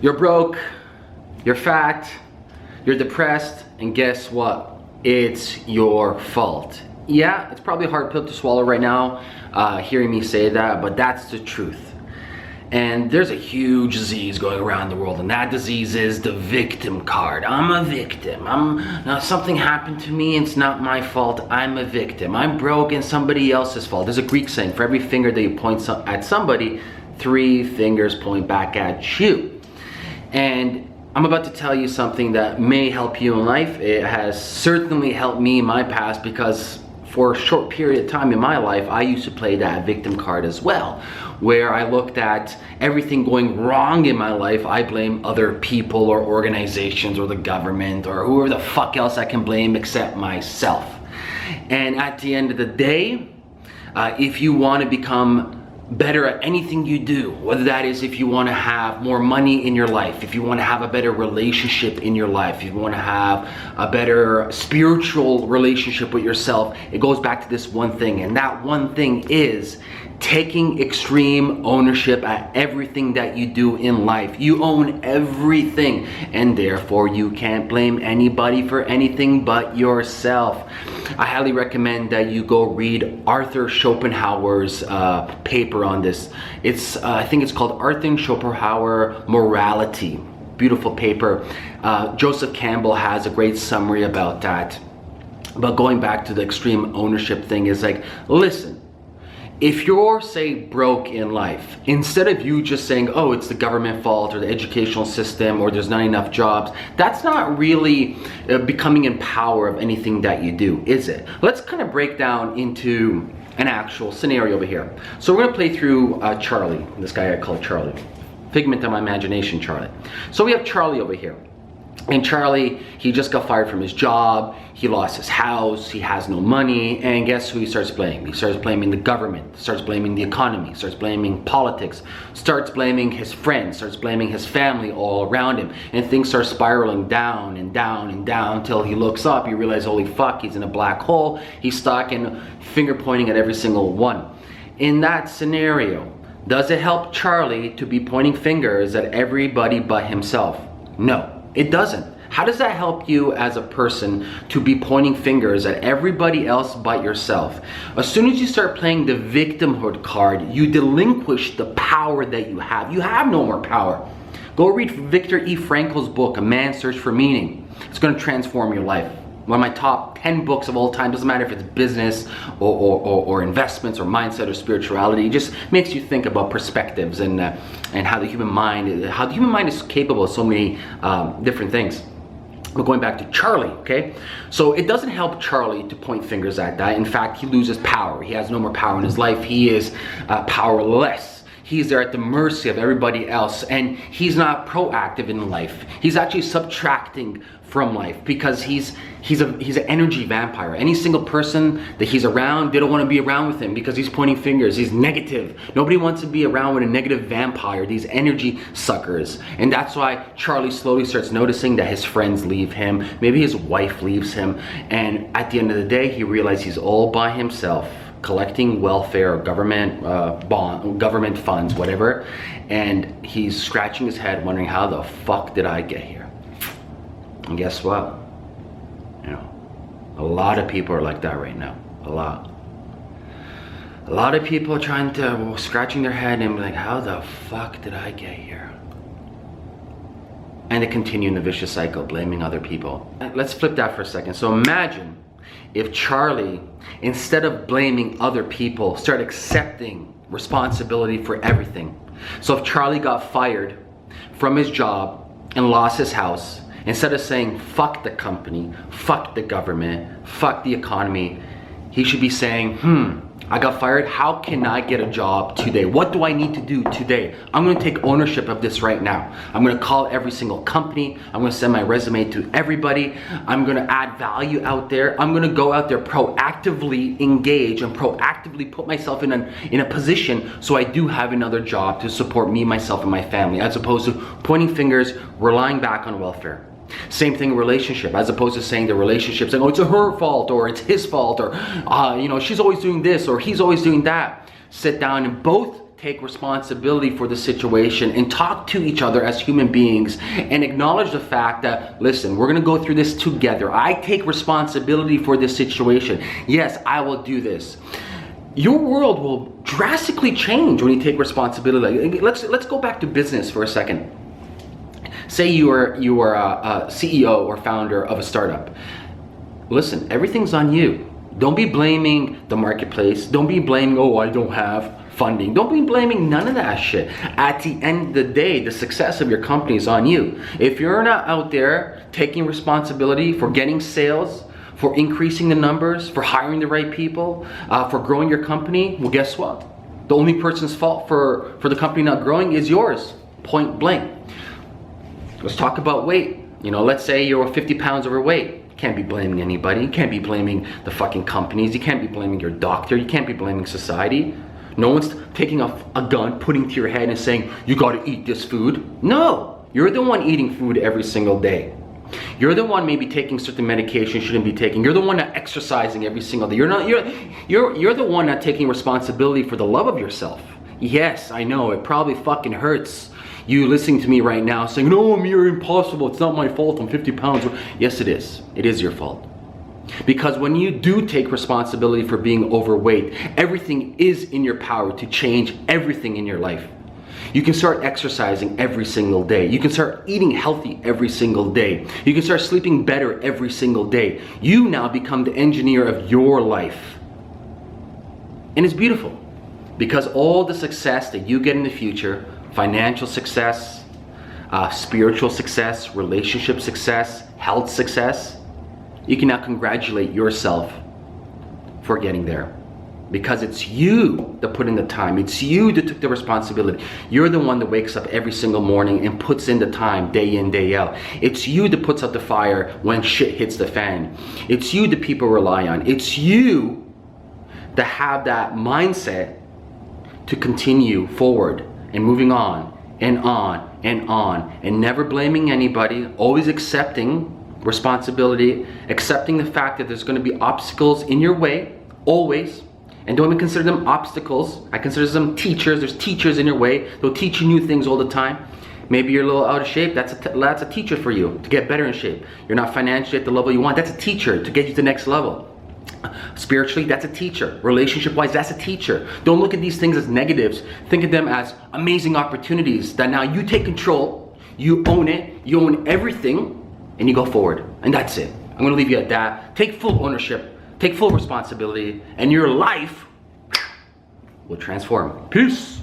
You're broke, you're fat, you're depressed, and guess what? It's your fault. Yeah, it's probably a hard pill to swallow right now, hearing me say that, but that's the truth. And there's a huge disease going around the world, and that disease is the victim card. I'm a victim. Something happened to me, it's not my fault. I'm a victim. I'm broke and somebody else's fault. There's a Greek saying, for every finger that you point at somebody, 3 fingers point back at you. And I'm about to tell you something that may help you in life. It has certainly helped me in my past, because for a short period of time in my life, I used to play that victim card as well, where I looked at everything going wrong in my life. I blame other people or organizations or the government or whoever the fuck else I can blame except myself. And at the end of the day, if you want to become better at anything you do, whether that is if you want to have more money in your life, if you want to have a better relationship in your life, if you want to have a better spiritual relationship with yourself, it goes back to this one thing, and that one thing is taking extreme ownership at everything that you do in life. You own everything, and therefore you can't blame anybody for anything but yourself. I highly recommend that you go read Arthur Schopenhauer's paper on this. I think it's called Arthur Schopenhauer Morality. Beautiful paper. Joseph Campbell has a great summary about that. But going back to the extreme ownership thing is like, listen, if you're, say, broke in life, instead of you just saying, oh, it's the government fault or the educational system or there's not enough jobs, that's not really becoming in power of anything that you do, is it? Let's kind of break down into an actual scenario over here. So we're gonna play through Charlie, this guy I call Charlie. Figment of my imagination, Charlie. So we have Charlie over here. And Charlie, he just got fired from his job, he lost his house, he has no money, and guess who he starts blaming? He starts blaming the government, starts blaming the economy, starts blaming politics, starts blaming his friends, starts blaming his family all around him, and things start spiraling down and down and down until he looks up, he realizes, holy fuck, he's in a black hole, he's stuck and finger pointing at every single one. In that scenario, does it help Charlie to be pointing fingers at everybody but himself? No. It doesn't. How does that help you as a person to be pointing fingers at everybody else but yourself? As soon as you start playing the victimhood card, you delinquish the power that you have. You have no more power. Go read Viktor E. Frankl's book, A Man's Search for Meaning. It's going to transform your life. One of my top 10 books of all time. Doesn't matter if it's business or investments or mindset or spirituality. It just makes you think about perspectives and how the human mind is capable of so many different things. But going back to Charlie, okay? So it doesn't help Charlie to point fingers at that. In fact, he loses power. He has no more power in his life. He is powerless. He's there at the mercy of everybody else, and he's not proactive in life. He's actually subtracting from life because he's an energy vampire. Any single person that he's around, they don't want to be around with him because he's pointing fingers. He's negative. Nobody wants to be around with a negative vampire, these energy suckers. And that's why Charlie slowly starts noticing that his friends leave him. Maybe his wife leaves him. And at the end of the day, he realizes he's all by himself, collecting welfare, government government funds, whatever. And he's scratching his head wondering, how the fuck did I get here? And guess what? You know, a lot of people are like that right now. A lot of people are scratching their head and be like, how the fuck did I get here? And they continue in the vicious cycle, blaming other people. Let's flip that for a second. So imagine if Charlie, instead of blaming other people, started accepting responsibility for everything. So if Charlie got fired from his job and lost his house, instead of saying, fuck the company, fuck the government, fuck the economy, he should be saying, I got fired, how can I get a job today? What do I need to do today? I'm gonna take ownership of this right now. I'm gonna call every single company. I'm gonna send my resume to everybody. I'm gonna add value out there. I'm gonna go out there, proactively engage and proactively put myself in a position so I do have another job to support me, myself, and my family, as opposed to pointing fingers, relying back on welfare. Same thing in relationship, as opposed to saying the relationship, saying, oh, it's her fault, or it's his fault, or, you know, she's always doing this, or he's always doing that. Sit down and both take responsibility for the situation and talk to each other as human beings and acknowledge the fact that, listen, we're gonna go through this together. I take responsibility for this situation. Yes, I will do this. Your world will drastically change when you take responsibility. Let's go back to business for a second. Say you are a CEO or founder of a startup. Listen, everything's on you. Don't be blaming the marketplace. Don't be blaming, oh, I don't have funding. Don't be blaming none of that shit. At the end of the day, the success of your company is on you. If you're not out there taking responsibility for getting sales, for increasing the numbers, for hiring the right people, for growing your company, well, guess what? The only person's fault for the company not growing is yours, point blank. Let's talk about weight. You know, let's say you're 50 pounds overweight. You can't be blaming anybody. You can't be blaming the fucking companies. You can't be blaming your doctor. You can't be blaming society. No one's taking a gun, putting to your head and saying, you gotta eat this food. No, you're the one eating food every single day. You're the one maybe taking certain medication you shouldn't be taking. You're the one not exercising every single day. You're the one not taking responsibility for the love of yourself. Yes, I know, it probably fucking hurts. You listening to me right now saying, no, Ameer, impossible. It's not my fault. I'm 50 pounds. Yes, it is. It is your fault. Because when you do take responsibility for being overweight, everything is in your power to change everything in your life. You can start exercising every single day. You can start eating healthy every single day. You can start sleeping better every single day. You now become the engineer of your life. And it's beautiful because all the success that you get in the future, financial success, spiritual success, relationship success, health success, you can now congratulate yourself for getting there. Because it's you that put in the time. It's you that took the responsibility. You're the one that wakes up every single morning and puts in the time day in, day out. It's you that puts out the fire when shit hits the fan. It's you that people rely on. It's you that have that mindset to continue forward and moving on and on and on and never blaming anybody, always accepting responsibility, accepting the fact that there's going to be obstacles in your way, always. And don't even consider them obstacles. I consider them teachers. There's teachers in your way. They'll teach you new things all the time. Maybe you're a little out of shape. That's a teacher for you to get better in shape. You're not financially at the level you want. That's a teacher to get you to the next level. Spiritually, that's a teacher. Relationship-wise, that's a teacher. Don't look at these things as negatives. Think of them as amazing opportunities that now you take control, you own it, you own everything, and you go forward. And that's it. I'm going to leave you at that. Take full ownership. Take full responsibility, and your life will transform. Peace.